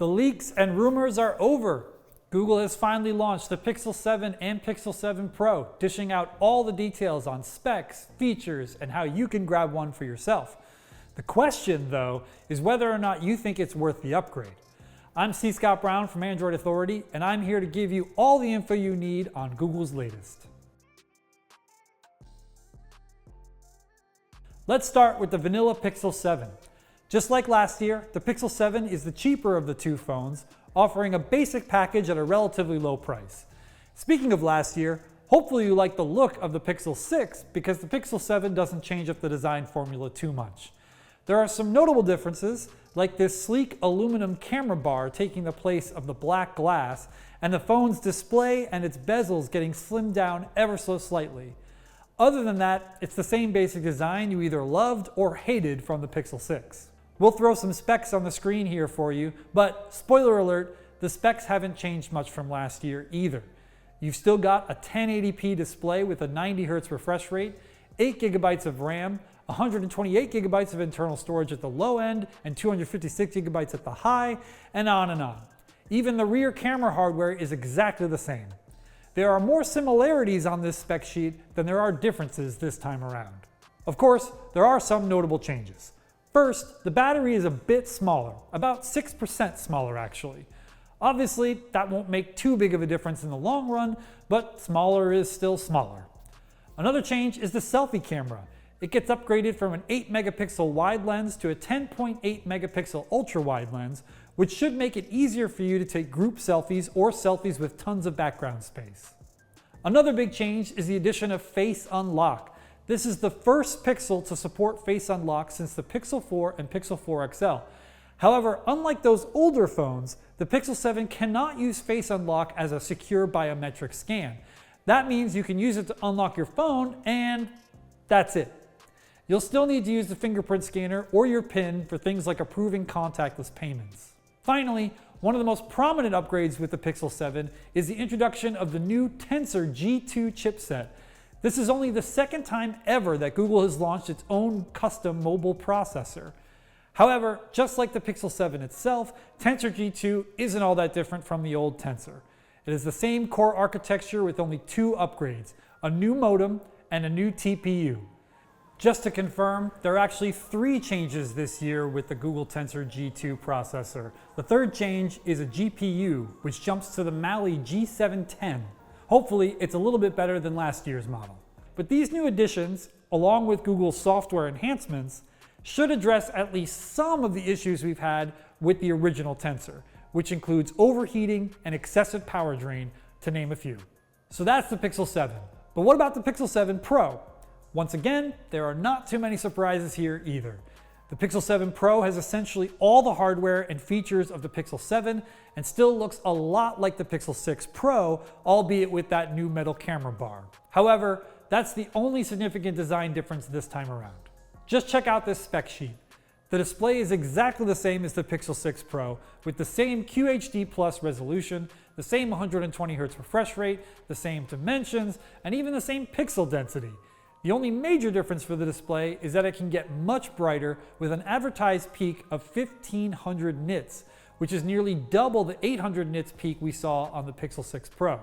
The leaks and rumors are over. Google has finally launched the Pixel 7 and Pixel 7 Pro, dishing out all the details on specs, features, and how you can grab one for yourself. The question, though, is whether or not you think it's worth the upgrade. I'm C. Scott Brown from Android Authority, and I'm here to give you all the info you need on Google's latest. Let's start with the vanilla Pixel 7. Just like last year, the Pixel 7 is the cheaper of the two phones, offering a basic package at a relatively low price. Speaking of last year, hopefully you like the look of the Pixel 6 because the Pixel 7 doesn't change up the design formula too much. There are some notable differences, like this sleek aluminum camera bar taking the place of the black glass, and the phone's display and its bezels getting slimmed down ever so slightly. Other than that, it's the same basic design you either loved or hated from the Pixel 6. We'll throw some specs on the screen here for you, but spoiler alert, the specs haven't changed much from last year either. You've still got a 1080p display with a 90 Hz refresh rate, 8 GB of RAM, 128 GB of internal storage at the low end, and 256 GB at the high, and on and on. Even the rear camera hardware is exactly the same. There are more similarities on this spec sheet than there are differences this time around. Of course, there are some notable changes. First, the battery is a bit smaller, about 6% smaller actually. Obviously, that won't make too big of a difference in the long run, but smaller is still smaller. Another change is the selfie camera. It gets upgraded from an 8 megapixel wide lens to a 10.8 megapixel ultra wide lens, which should make it easier for you to take group selfies or selfies with tons of background space. Another big change is the addition of Face Unlock. This is the first Pixel to support Face Unlock since the Pixel 4 and Pixel 4 XL. However, unlike those older phones, the Pixel 7 cannot use Face Unlock as a secure biometric scan. That means you can use it to unlock your phone and that's it. You'll still need to use the fingerprint scanner or your PIN for things like approving contactless payments. Finally, one of the most prominent upgrades with the Pixel 7 is the introduction of the new Tensor G2 chipset. This is only the second time ever that Google has launched its own custom mobile processor. However, just like the Pixel 7 itself, Tensor G2 isn't all that different from the old Tensor. It is the same core architecture with only two upgrades, a new modem and a new TPU. Just to confirm, there are actually 3 changes this year with the Google Tensor G2 processor. The third change is a GPU, which jumps to the Mali G710. Hopefully, it's a little bit better than last year's model. But these new additions, along with Google's software enhancements, should address at least some of the issues we've had with the original Tensor, which includes overheating and excessive power drain, to name a few. So that's the Pixel 7. But what about the Pixel 7 Pro? Once again, there are not too many surprises here either. The Pixel 7 Pro has essentially all the hardware and features of the Pixel 7 and still looks a lot like the Pixel 6 Pro, albeit with that new metal camera bar. However, that's the only significant design difference this time around. Just check out this spec sheet. The display is exactly the same as the Pixel 6 Pro, with the same QHD Plus resolution, the same 120 Hz refresh rate, the same dimensions, and even the same pixel density. The only major difference for the display is that it can get much brighter with an advertised peak of 1500 nits, which is nearly double the 800 nits peak we saw on the Pixel 6 Pro.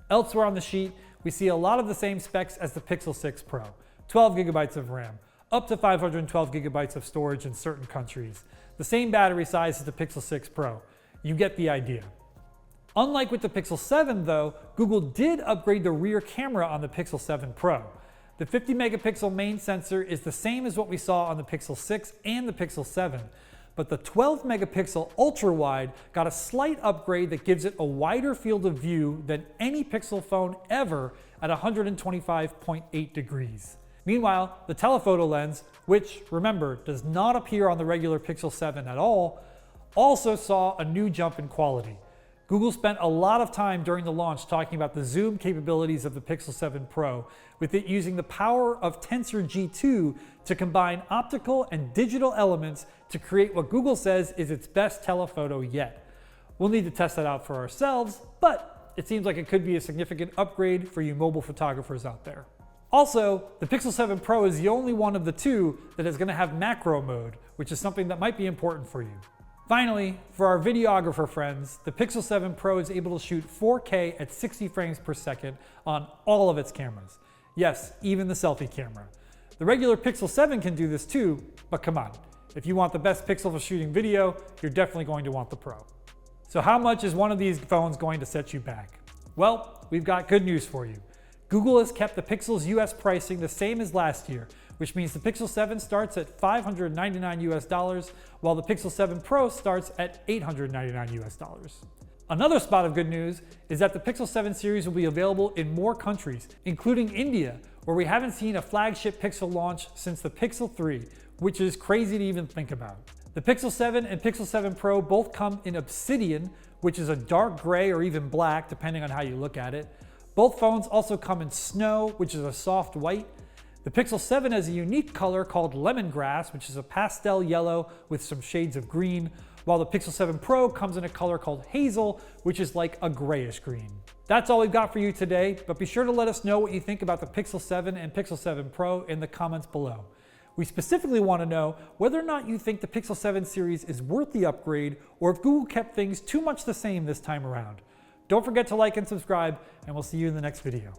Elsewhere on the sheet, we see a lot of the same specs as the Pixel 6 Pro, 12 GB of RAM, up to 512 GB of storage in certain countries, the same battery size as the Pixel 6 Pro. You get the idea. Unlike with the Pixel 7 though, Google did upgrade the rear camera on the Pixel 7 Pro. The 50 megapixel main sensor is the same as what we saw on the Pixel 6 and the Pixel 7, but the 12 megapixel ultra wide got a slight upgrade that gives it a wider field of view than any Pixel phone ever at 125.8 degrees. Meanwhile, the telephoto lens, which remember does not appear on the regular Pixel 7 at all, also saw a new jump in quality. Google spent a lot of time during the launch talking about the zoom capabilities of the Pixel 7 Pro, with it using the power of Tensor G2 to combine optical and digital elements to create what Google says is its best telephoto yet. We'll need to test that out for ourselves, but it seems like it could be a significant upgrade for you mobile photographers out there. Also, the Pixel 7 Pro is the only one of the two that is going to have macro mode, which is something that might be important for you. Finally, for our videographer friends, the Pixel 7 Pro is able to shoot 4K at 60 frames per second on all of its cameras. Yes, even the selfie camera. The regular Pixel 7 can do this too, but come on. If you want the best Pixel for shooting video, you're definitely going to want the Pro. So how much is one of these phones going to set you back? Well, we've got good news for you. Google has kept the Pixel's US pricing the same as last year, which means the Pixel 7 starts at $599 US, while the Pixel 7 Pro starts at $899 US. Another spot of good news is that the Pixel 7 series will be available in more countries, including India, where we haven't seen a flagship Pixel launch since the Pixel 3, which is crazy to even think about. The Pixel 7 and Pixel 7 Pro both come in Obsidian, which is a dark gray or even black, depending on how you look at it. Both phones also come in Snow, which is a soft white. The Pixel 7 has a unique color called Lemongrass, which is a pastel yellow with some shades of green, while the Pixel 7 Pro comes in a color called Hazel, which is like a grayish green. That's all we've got for you today, but be sure to let us know what you think about the Pixel 7 and Pixel 7 Pro in the comments below. We specifically want to know whether or not you think the Pixel 7 series is worth the upgrade, or if Google kept things too much the same this time around. Don't forget to like and subscribe, and we'll see you in the next video.